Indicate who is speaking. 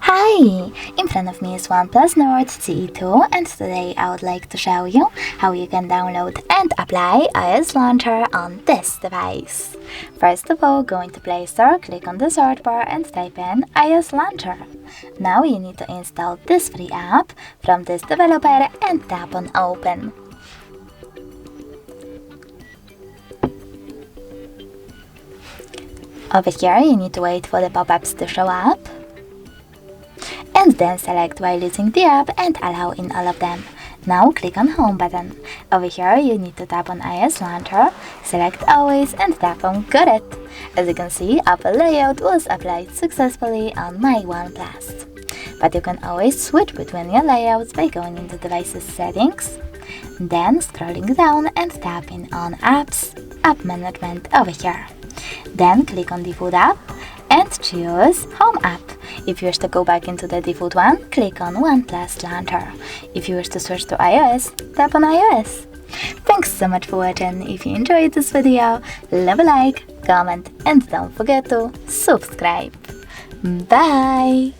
Speaker 1: Hi! In front of me is OnePlus Nord CE2, and today I would like to show you how you can download and apply iOS Launcher on this device. First of all, go into Play Store, click on the search bar and type in iOS Launcher. Now you need to install this free app from this developer and tap on Open. Over here you need to wait for the pop-ups to show up, and then select while using the app and allow in all of them. Now click on Home button. Over here you need to tap on iOS Launcher, select Always and tap on Got It. As you can see, Apple layout was applied successfully on my OnePlus. But you can always switch between your layouts by going into Devices Settings, then scrolling down and tapping on Apps, App Management over here. Then click on Default App and choose Home App. If you wish to go back into the default one, click on OnePlus Launcher. If you wish to switch to iOS, tap on iOS. Thanks so much for watching. If you enjoyed this video, leave a like, comment and don't forget to subscribe. Bye!